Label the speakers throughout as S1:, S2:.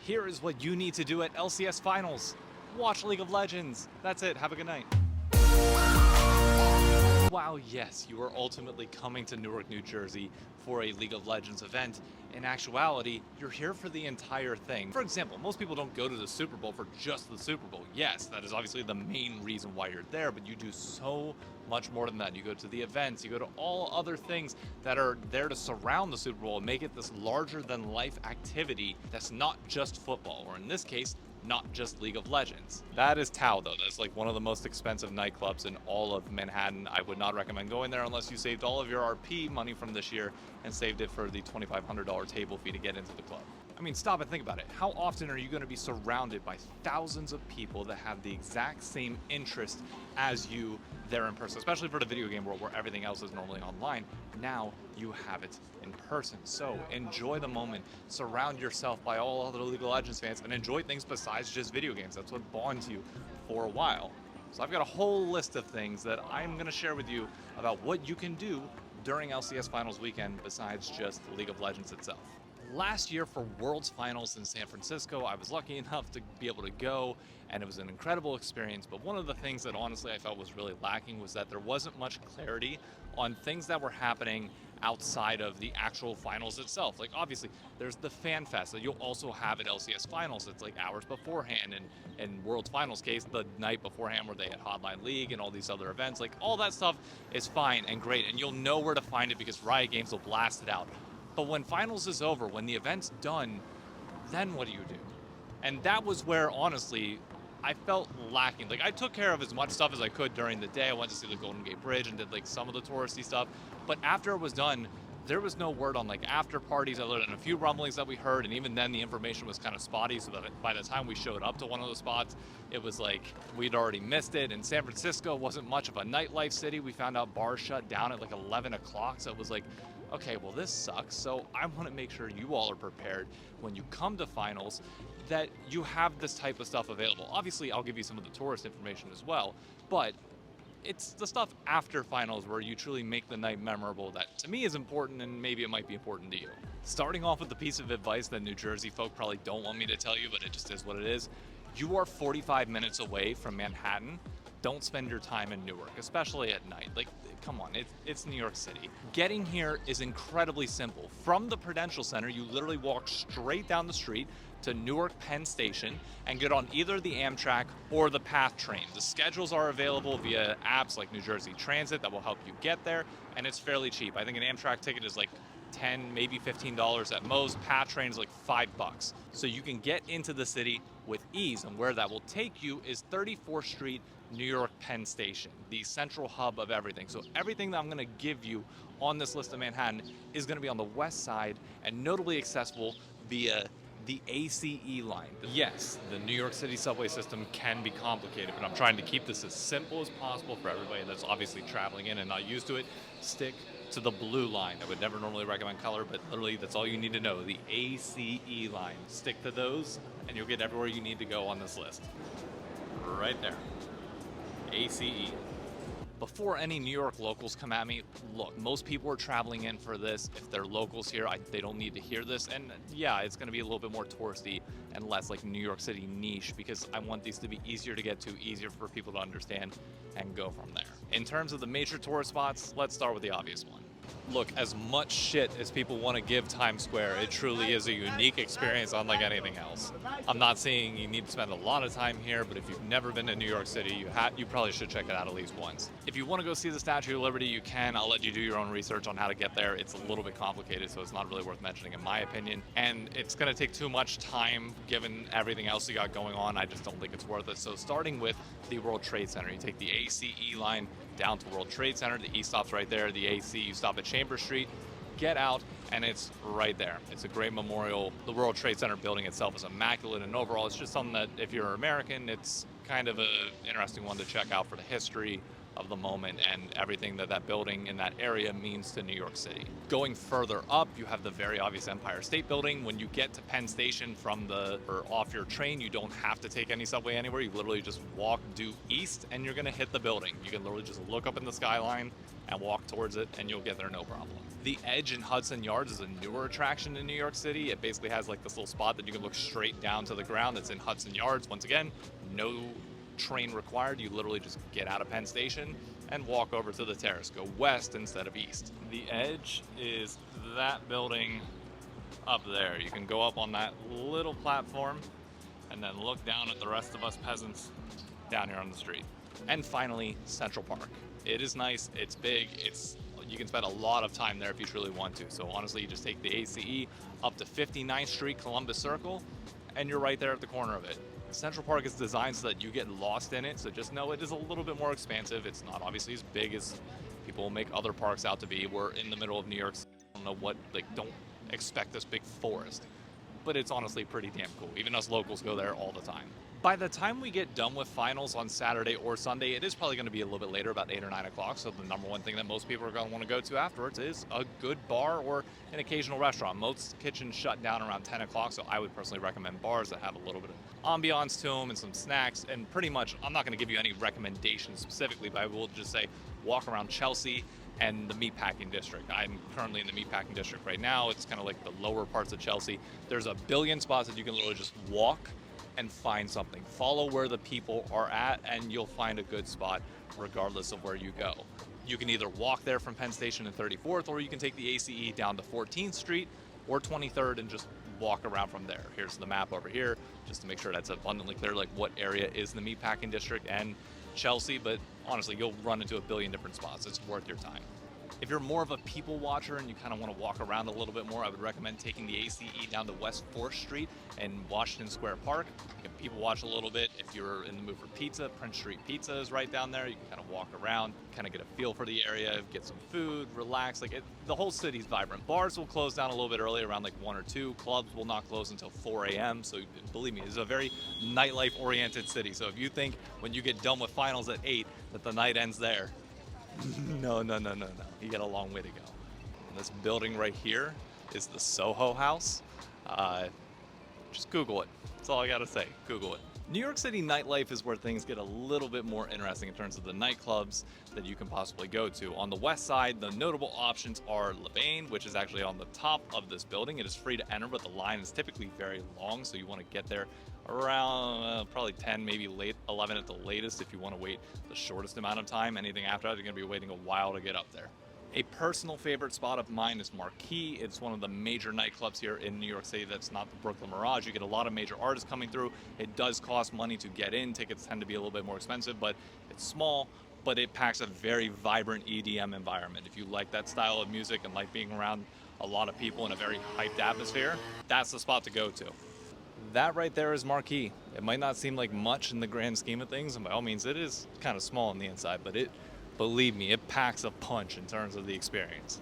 S1: Here is what you need to do at LCS Finals. Watch League of Legends. That's it. Have a good night. Wow, yes, you are ultimately coming to Newark, New Jersey for a League of Legends event. In actuality, you're here for the entire thing. For example, most people don't go to the Super Bowl for just the Super Bowl. Yes, that is obviously the main reason why you're there, but you do so much more than that. You go to the events, you go to all other things that are there to surround the Super Bowl and make it this larger than life activity that's not just football, or in this case, not just League of Legends. That is Tao though. That's like one of the most expensive nightclubs in all of Manhattan. I would not recommend going there unless you saved all of your RP money from this year and saved it for the $2,500 table fee to get into the club. I mean, stop and think about it. How often are you going to be surrounded by thousands of people that have the exact same interest as you there in person, especially for the video game world where everything else is normally online? Now you have it in person. So enjoy the moment, surround yourself by all other League of Legends fans, and enjoy things besides just video games. That's what bonds you for a while. So I've got a whole list of things that I'm going to share with you about what you can do during LCS Finals weekend besides just League of Legends itself. Last year for Worlds Finals in San Francisco, I was lucky enough to be able to go, and it was an incredible experience. But one of the things that honestly I felt was really lacking was that there wasn't much clarity on things that were happening outside of the actual finals itself. Like obviously there's the fan fest that you'll also have at LCS Finals. It's like hours beforehand, and in Worlds Finals case, the night beforehand where they had Hotline League and all these other events. Like all that stuff is fine and great, and you'll know where to find it because Riot Games will blast it out. But when finals is over, when the event's done, then what do you do? And that was where, honestly, I felt lacking. Like, I took care of as much stuff as I could during the day. I went to see the Golden Gate Bridge and did, like, some of the touristy stuff. But after it was done, there was no word on, like, after parties other than a few rumblings that we heard. And even then, the information was kind of spotty. So that by the time we showed up to one of the spots, it was like we'd already missed it. And San Francisco wasn't much of a nightlife city. We found out bars shut down at, like, 11 o'clock. So it was like, okay, well, this sucks. So I want to make sure you all are prepared when you come to finals that you have this type of stuff available. Obviously, I'll give you some of the tourist information as well, but it's the stuff after finals where you truly make the night memorable that to me is important, and maybe it might be important to you. Starting off with the piece of advice that New Jersey folk probably don't want me to tell you, but it just is what it is. You are 45 minutes away from Manhattan. Don't spend your time in Newark, especially at night. Like, come on, it's New York City. Getting here is incredibly simple. From the Prudential Center, you literally walk straight down the street to Newark Penn Station and get on either the Amtrak or the PATH train. The schedules are available via apps like New Jersey Transit that will help you get there, and it's fairly cheap. I think an Amtrak ticket is like $10, maybe $15 at most. PATH train is like $5. So you can get into the city with ease, and where that will take you is 34th Street, New York Penn Station, the central hub of everything. So everything that I'm going to give you on this list of Manhattan is going to be on the west side and notably accessible via the ACE line. Yes, the New York City subway system can be complicated, but I'm trying to keep this as simple as possible for everybody that's obviously traveling in and not used to it. Stick to the blue line. I would never normally recommend color, but literally that's all you need to know, the ACE line. Stick to those and you'll get everywhere you need to go on this list. Right there. ACE. Before any New York locals come at me, look, most people are traveling in for this. If they're locals here, they don't need to hear this. And yeah, it's going to be a little bit more touristy and less like New York City niche, because I want these to be easier to get to, easier for people to understand, and go from there. In terms of the major tourist spots, let's start with the obvious one. Look, as much shit as people want to give Times Square, it truly is a unique experience unlike anything else. I'm not saying you need to spend a lot of time here, but if you've never been to New York City, you probably should check it out at least once. If you want to go see the Statue of Liberty, you can. I'll let you do your own research on how to get there. It's a little bit complicated, so it's not really worth mentioning in my opinion. And it's going to take too much time given everything else you got going on. I just don't think it's worth it. So starting with the World Trade Center, you take the ACE line down to World Trade Center. The E stop's right there. The AC, you stop at Chambers Street, get out, and it's right there. It's a great memorial. The World Trade Center building itself is immaculate, and overall it's just something that if you're American, it's kind of an interesting one to check out for the history of the moment and everything that that building in that area means to New York City. Going further up, you have the very obvious Empire State Building. When you get to Penn Station or off your train, you don't have to take any subway anywhere. You literally just walk due east and you're gonna hit the building. You can literally just look up in the skyline and walk towards it, and you'll get there no problem. The Edge in Hudson Yards is a newer attraction in New York City. It basically has like this little spot that you can look straight down to the ground. It's in Hudson Yards. Once again, no train required. You literally just get out of Penn Station and walk over to the terrace. Go west instead of east. The Edge is that building up there. You can go up on that little platform and then look down at the rest of us peasants down here on the street. And finally, Central Park. It is nice, it's big, you can spend a lot of time there if you truly want to. So honestly, you just take the ACE up to 59th Street, Columbus Circle, and you're right there at the corner of it. Central Park is designed so that you get lost in it, so just know it is a little bit more expansive. It's not obviously as big as people make other parks out to be. We're in the middle of New York City. I don't know what, don't expect this big forest, but it's honestly pretty damn cool. Even us locals go there all the time. By the time we get done with finals on Saturday or Sunday, it is probably going to be a little bit later, about 8 or 9 o'clock. So the number one thing that most people are going to want to go to afterwards is a good bar or an occasional restaurant. Most kitchens shut down around 10 o'clock, so I would personally recommend bars that have a little bit of ambiance to them and some snacks. And pretty much, I'm not going to give you any recommendations specifically, but I will just say walk around Chelsea and the meatpacking district. I'm currently in the meatpacking district right now. It's kind of like the lower parts of Chelsea. There's a billion spots that you can literally just walk and find something. Follow where the people are at and you'll find a good spot regardless of where you go. You can either walk there from Penn Station and 34th, or you can take the ACE down to 14th Street or 23rd and just walk around from there. Here's the map over here, just to make sure that's abundantly clear, like what area is the meatpacking district and Chelsea, but honestly, you'll run into a billion different spots. It's worth your time. If you're more of a people watcher and you kind of want to walk around a little bit more, I would recommend taking the ACE down to West 4th Street and Washington Square Park. You can people watch a little bit. If you're in the mood for pizza, Prince Street Pizza is right down there. You can kind of walk around, kind of get a feel for the area, get some food, relax. The whole city's vibrant. Bars will close down a little bit early, around like 1 or 2. Clubs will not close until 4 a.m. So believe me, it's a very nightlife-oriented city. So if you think when you get done with finals at 8 that the night ends there, no. You got a long way to go. And this building right here is the Soho House. Just Google it. That's all I gotta say. Google it. New York City nightlife is where things get a little bit more interesting in terms of the nightclubs that you can possibly go to. On the west side, the notable options are Lebain, which is actually on the top of this building. It is free to enter, but the line is typically very long, so you want to get there around probably 10, maybe late 11 at the latest if you want to wait the shortest amount of time. Anything after that, you're going to be waiting a while to get up there. A personal favorite spot of mine is Marquee. It's one of the major nightclubs here in New York City that's not the Brooklyn Mirage. You get a lot of major artists coming through. It does cost money to get in. Tickets tend to be a little bit more expensive, but it's small, but it packs a very vibrant EDM environment. If you like that style of music and like being around a lot of people in a very hyped atmosphere, that's the spot to go to. That right there is Marquee. It might not seem like much in the grand scheme of things, and by all means it is kind of small on the inside, but believe me, it packs a punch in terms of the experience.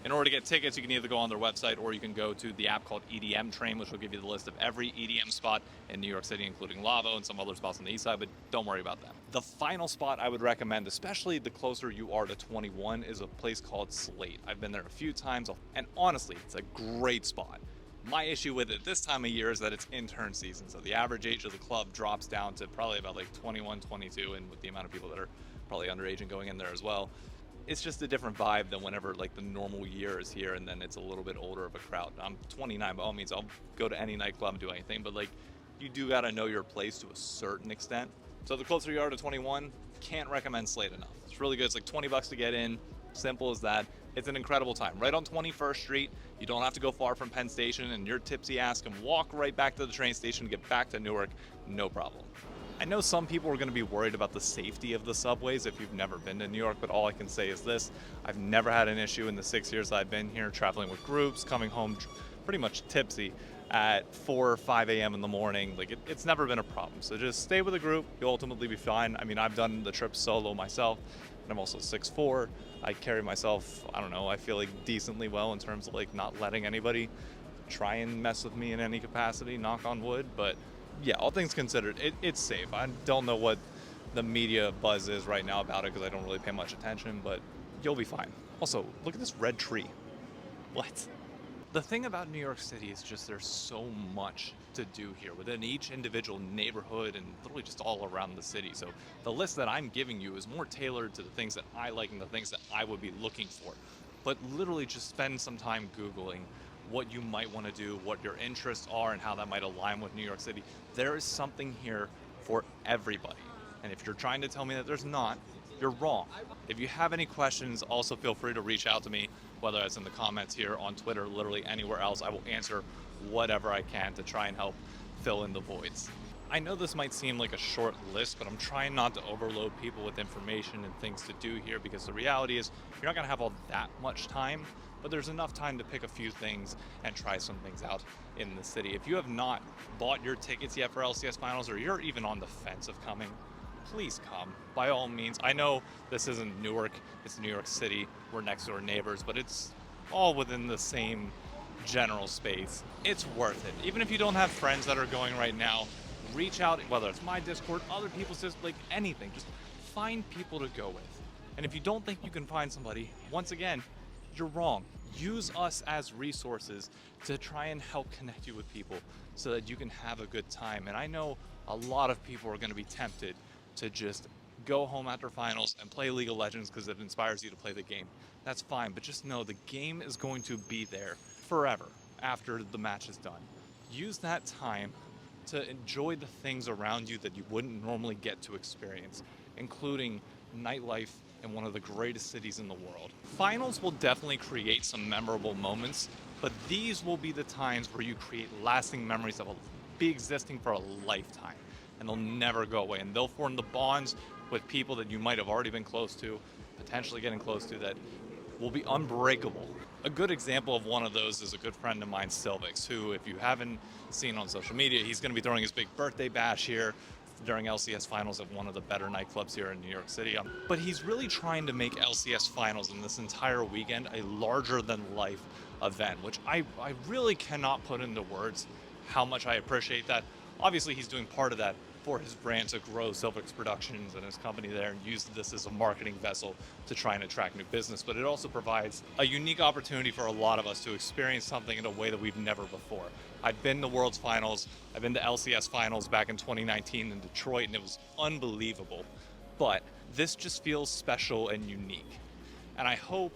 S1: In order to get tickets, you can either go on their website or you can go to the app called EDM Train, which will give you the list of every EDM spot in New York City, including Lavo and some other spots on the east side, but don't worry about them. The final spot I would recommend, especially the closer you are to 21, is a place called Slate. I've been there a few times, and honestly, it's a great spot. My issue with it this time of year is that it's intern season, so the average age of the club drops down to probably about like 21, 22, and with the amount of people that are probably underage and going in there as well, it's just a different vibe than whenever like the normal year is here and then it's a little bit older of a crowd. I'm 29, by all means, I'll go to any nightclub and do anything, but like you do gotta know your place to a certain extent. So the closer you are to 21, can't recommend Slate enough. It's really good. It's like $20 to get in, simple as that. It's an incredible time. Right on 21st Street, you don't have to go far from Penn Station, and your tipsy ass can walk right back to the train station to get back to Newark, no problem. I know some people are going to be worried about the safety of the subways if you've never been to New York, but all I can say is this: I've never had an issue in the 6 years I've been here, traveling with groups, coming home pretty much tipsy at 4 or 5 a.m. in the morning. Like it's never been a problem. So just stay with a group, you'll ultimately be fine. I mean, I've done the trip solo myself, and I'm also 6'4". I carry myself, I don't know, I feel like decently well in terms of like not letting anybody try and mess with me in any capacity, knock on wood, but yeah, all things considered, it's safe. I don't know what the media buzz is right now about it because I don't really pay much attention, but you'll be fine. Also, look at this red tree. What? The thing about New York City is just there's so much to do here within each individual neighborhood and literally just all around the city. So the list that I'm giving you is more tailored to the things that I like and the things that I would be looking for. But literally just spend some time Googling what you might want to do, what your interests are, and how that might align with New York City. There is something here for everybody. And if you're trying to tell me that there's not, you're wrong. If you have any questions, also feel free to reach out to me, whether it's in the comments here, on Twitter, literally anywhere else. I will answer whatever I can to try and help fill in the voids. I know this might seem like a short list, but I'm trying not to overload people with information and things to do here, because the reality is you're not gonna have all that much time, but there's enough time to pick a few things and try some things out in the city. If you have not bought your tickets yet for LCS Finals, or you're even on the fence of coming, please come, by all means. I know this isn't Newark, it's New York City, we're next door neighbors, but it's all within the same general space. It's worth it. Even if you don't have friends that are going right now, reach out, whether it's my Discord, other people's, just like anything, just find people to go with. And if you don't think you can find somebody, once again, you're wrong. Use us as resources to try and help connect you with people so that you can have a good time. And I know a lot of people are gonna be tempted to just go home after finals and play League of Legends because it inspires you to play the game. That's fine, but just know the game is going to be there forever after the match is done. Use that time to enjoy the things around you that you wouldn't normally get to experience, including nightlife in one of the greatest cities in the world. Finals will definitely create some memorable moments, but these will be the times where you create lasting memories that will be existing for a lifetime. And they'll never go away. And they'll form the bonds with people that you might have already been close to, potentially getting close to, that will be unbreakable. A good example of one of those is a good friend of mine, Silvix, who, if you haven't seen on social media, he's going to be throwing his big birthday bash here during LCS Finals at one of the better nightclubs here in New York City. But he's really trying to make LCS Finals and this entire weekend a larger-than-life event, which I really cannot put into words how much I appreciate that. Obviously, he's doing part of that for his brand to grow Silvix Productions and his company there, and use this as a marketing vessel to try and attract new business. But it also provides a unique opportunity for a lot of us to experience something in a way that we've never before. I've been to World's Finals, I've been to LCS Finals back in 2019 in Detroit, and it was unbelievable. But this just feels special and unique. And I hope,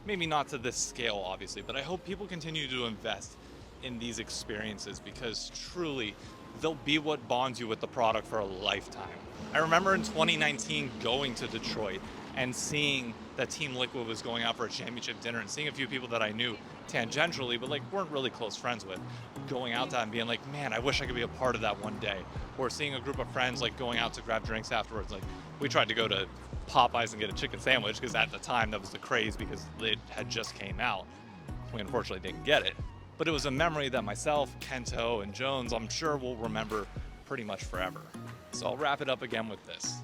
S1: maybe not to this scale obviously, but I hope people continue to invest in these experiences, because truly they'll be what bonds you with the product for a lifetime. I remember in 2019 going to Detroit and seeing that Team Liquid was going out for a championship dinner, and seeing a few people that I knew tangentially but like weren't really close friends with going out to that and being like, man, I wish I could be a part of that one day. Or seeing a group of friends like going out to grab drinks afterwards. Like, we tried to go to Popeyes and get a chicken sandwich because at the time that was the craze, because it had just came out. We unfortunately didn't get it. But it was a memory that myself, Kento, and Jones, I'm sure, will remember pretty much forever. So I'll wrap it up again with this.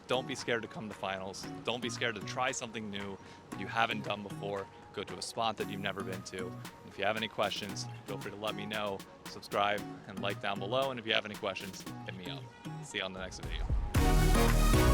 S1: Don't be scared to come to finals. Don't be scared to try something new that you haven't done before. Go to a spot that you've never been to. If you have any questions, feel free to let me know. Subscribe and like down below. And if you have any questions, hit me up. See you on the next video.